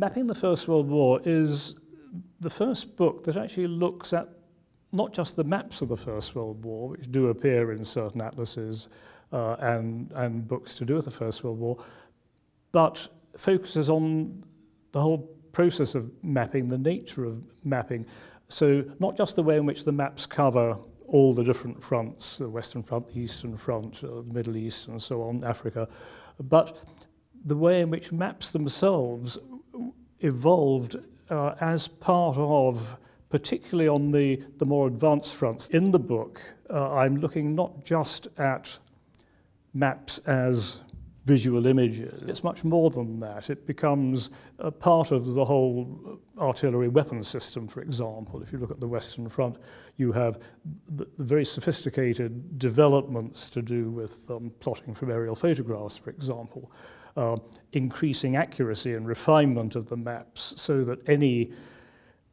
Mapping the First World War is the first book that actually looks at not just the maps of the First World War, which do appear in certain atlases and books to do with the First World War, but focuses on the whole process of mapping, the nature of mapping. So not just the way in which the maps cover all the different fronts, the Western Front, the Eastern Front, the Middle East and so on, Africa, but the way in which maps themselves evolved as part of, particularly on the more advanced fronts. In the book, I'm looking not just at maps as visual images. It's much more than that. It becomes a part of the whole artillery weapon system, for example. If you look at the Western Front, you have the very sophisticated developments to do with plotting from aerial photographs, for example, increasing accuracy and refinement of the maps so that any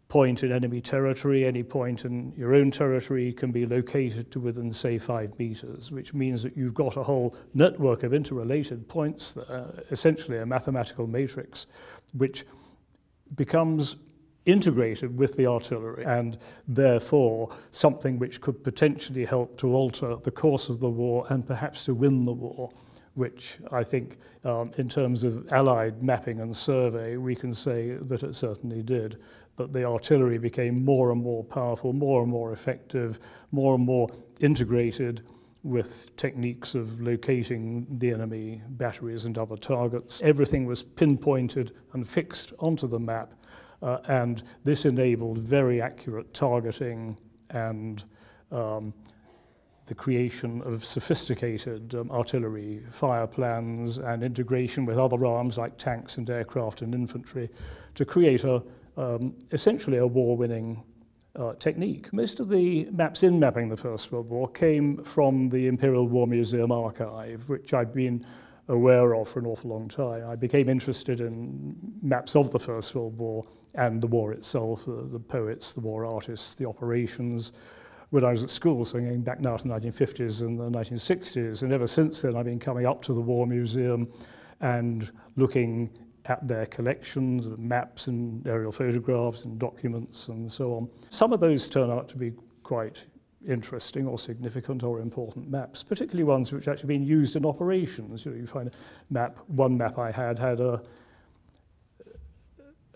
point in enemy territory, any point in your own territory can be located to within, say, 5 meters, which means that you've got a whole network of interrelated points there, essentially a mathematical matrix, which becomes integrated with the artillery and therefore something which could potentially help to alter the course of the war and perhaps to win the war, which I think in terms of Allied mapping and survey, we can say that it certainly did, that the artillery became more and more powerful, more and more effective, more and more integrated with techniques of locating the enemy batteries and other targets. Everything was pinpointed and fixed onto the map, and this enabled very accurate targeting and the creation of sophisticated artillery fire plans and integration with other arms like tanks and aircraft and infantry to create essentially a war-winning technique. Most of the maps in Mapping the First World War came from the Imperial War Museum archive, which I've been aware of for an awful long time. I became interested in maps of the First World War and the war itself, the poets, the war artists, the operations, when I was at school, so going back now to the 1950s and the 1960s, and ever since then I've been coming up to the War Museum and looking at their collections of maps and aerial photographs and documents and so on. Some of those turn out to be quite interesting or significant or important maps, particularly ones which actually been used in operations. You find a map, one map I had a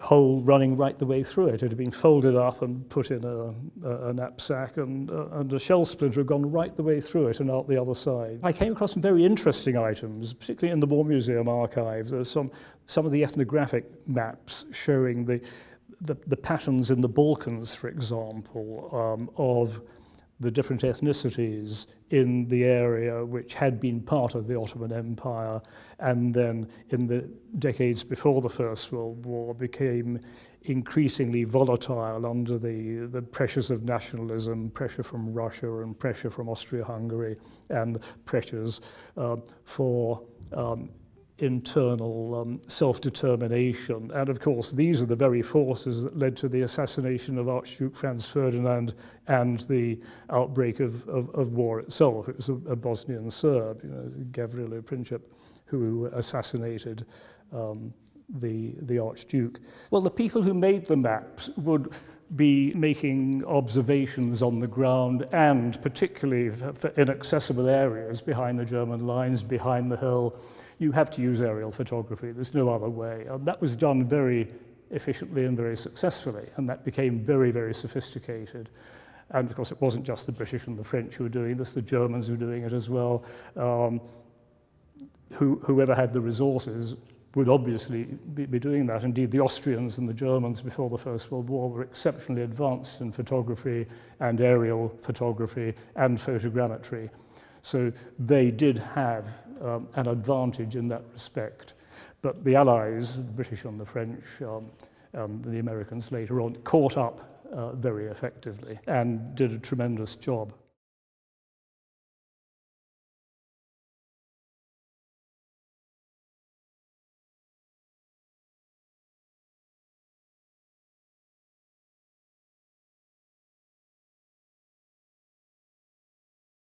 hole running right the way through it. It had been folded up and put in a knapsack, and a shell splinter had gone right the way through it and out the other side. I came across some very interesting items, particularly in the War Museum archive. There's some of the ethnographic maps showing the patterns in the Balkans, for example, of the different ethnicities in the area which had been part of the Ottoman Empire and then in the decades before the First World War became increasingly volatile under the pressures of nationalism, pressure from Russia and pressure from Austria-Hungary, and pressures for internal self-determination. And of course, these are the very forces that led to the assassination of Archduke Franz Ferdinand and the outbreak of war itself. It was a Bosnian Serb, Gavrilo Princip, who assassinated the Archduke. Well, the people who made the maps would be making observations on the ground, and particularly for inaccessible areas behind the German lines, behind the hill, you have to use aerial photography. There's no other way. And that was done very efficiently and very successfully, and that became very, very sophisticated. And of course, it wasn't just the British and the French who were doing this, the Germans were doing it as well. Whoever had the resources would obviously be doing that. Indeed, the Austrians and the Germans before the First World War were exceptionally advanced in photography and aerial photography and photogrammetry. So they did have an advantage in that respect. But the Allies, the British and the French, and the Americans later on, caught up very effectively and did a tremendous job.